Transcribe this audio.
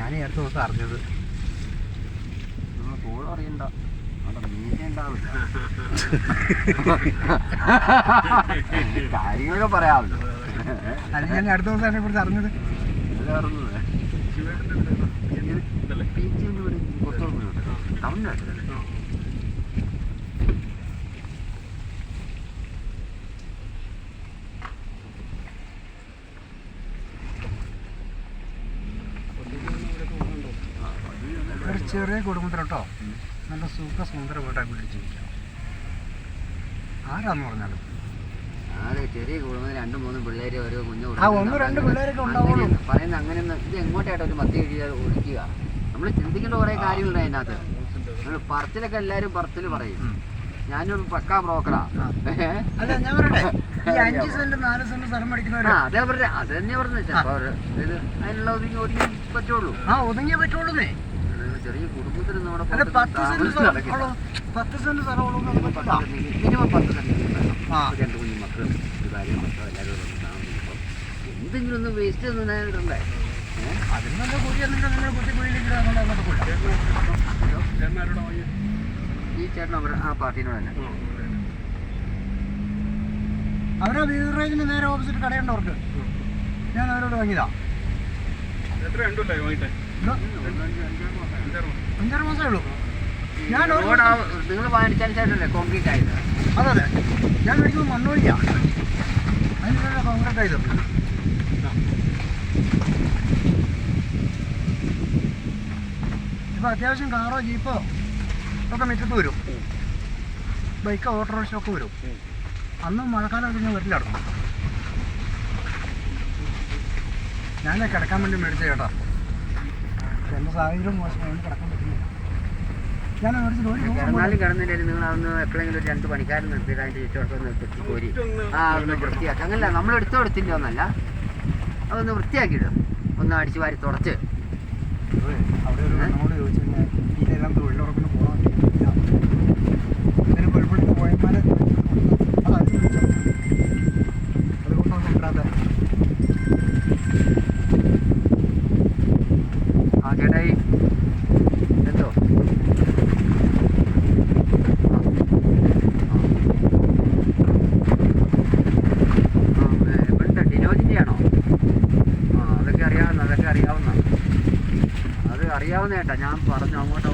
ഞാൻ ഈ അടുത്ത ദിവസം അറിഞ്ഞത്. കൂടുതൽ അറിയണ്ട, കാര്യങ്ങളൊക്കെ പറയാമല്ലോ. അത് ഞാൻ അടുത്ത ദിവസം അതിനെ കുറിച്ച് അറിഞ്ഞത്. തമിഴ്നാട്ടിലല്ലേ? ഒരു ചെറിയ കുടുംബത്തിലോട്ടോ നല്ല സുന്ദരമായിട്ടാണ് വീട്ടിൽ ജീവിക്കാം. ആരാന്ന് പറഞ്ഞാലും ചെറിയ കുടുംബം 2-3 പിള്ളേര് ഓരോ കുഞ്ഞു 1-2 പിള്ളേരൊക്കെ ഉണ്ടാവുള്ളൂ. പറയുന്നത് അങ്ങനെയൊന്നും ഇത് എങ്ങോട്ടായിട്ട് ഒരു 10 കഴിയാൽ ഒഴിക്കുക. നമ്മൾ ചിന്തിക്കേണ്ട കുറേ കാര്യങ്ങളുണ്ട് അതിനകത്ത്. നമ്മൾ പറച്ചിലൊക്കെ എല്ലാവരും പറച്ചിൽ പറയും. ഞാനൊരു പക്കാ ബ്രോക്കറാ. അല്ല ഞാൻ പറയട്ടെ, ഈ 5 സെന്റ് 4 സെന്റ് സ്ഥലം മേടിക്കുന്നവര് അതേ പറഞ്ഞ അത് തന്നെ പറഞ്ഞു. ഇത് അതിനുള്ള ഒതുങ്ങി പറ്റുള്ളൂ. ഒതുങ്ങിയേ പറ്റുള്ളൂന്നേ. ചെറിയ കുടുംബത്തിൽ നമ്മുടെ 10 സെന്റ് സ്ഥലമുള്ളൂ. മിനിമം 10 സെന്റ് 2 കുഞ്ഞു മക്കൾ ഒരു കാര്യം മക്കൾ എല്ലാവരും താമസിക്കുമ്പോൾ എന്തെങ്കിലും ഒന്ന് വേസ്റ്റ് ഒന്നും ഇടണ്ടേ? അതിന് നല്ല കുഴിയെന്നിട്ട് നിങ്ങൾ കുത്തിക്കുഴിയിലിട്ട് ഈ ചേട്ടൻ അവർ ആ പാർട്ടീനോട് തന്നെ. അവരെ ബീവറേജിന് നേരെ ഓപ്പോസിറ്റ് കടയുണ്ടവർക്ക്. ഞാൻ അവരോട് വാങ്ങിയതാ. 5-6 മാസമേ ഉള്ളൂ. നിങ്ങൾ വാങ്ങിച്ചതിന് ശേഷമല്ലേ കോൺക്രീറ്റ് ആയത്? അതെ, ഞാൻ മേടിക്കുമ്പോൾ മണ്ണൊഴിയാ. അതിനുള്ള കോൺക്രീറ്റ് ആയത്. ഇപ്പോൾ അത്യാവശ്യം കാറോ ജീപ്പോ ഒക്കെ മുറ്റത്ത് വരും. ബൈക്കോ ഓട്ടോറിക്ഷ ഒക്കെ വരും. അന്നും മഴക്കാലം കഴിഞ്ഞാൽ വരില്ലായിരുന്നു. ഞാനേ കിടക്കാൻ വേണ്ടി മേടിച്ച ചേട്ടാ. എൻ്റെ സാഹചര്യം മോശമാണ്, കിടക്കാൻ പറ്റുന്നില്ല. ഞാൻ കിടന്നാലും കിടന്നില്ലായിരുന്നു. നിങ്ങൾ അതൊന്ന് എപ്പോഴെങ്കിലും ഒരു 2 പണിക്കാരൻ നിർത്തിയിട്ട് അതിൻ്റെ ചുറ്റോട്ടൊന്ന് തെറ്റിപ്പോരി ഒന്ന് വൃത്തിയാക്കി. അങ്ങനല്ല, നമ്മൾ എടുത്തു കൊടുത്തില്ല ഒന്നല്ല, അതൊന്ന് വൃത്തിയാക്കിയിടും. ഒന്ന് അടിച്ച് വാരി തുടച്ച്. അവിടെ നമ്മോട് ചോദിച്ചു കഴിഞ്ഞാൽ ഇതിനെല്ലാം തൊഴിലുറപ്പിന് പോകാൻ പറ്റില്ല. ഇതിന് കുഴപ്പമില്ല പോയന്മാരെ അതാണ് ചോദിച്ചത്. അതുകൊണ്ടാണ് കൊണ്ടുവരാതെ. ആ ചേട്ടായി എന്തോ ഇവിടുത്തെ ഡിനോജിൻ്റെ ആണോ? അതൊക്കെ അറിയാവുന്ന അത് അറിയാവുന്ന ചേട്ടാ. ഞാൻ പറഞ്ഞു അങ്ങോട്ട്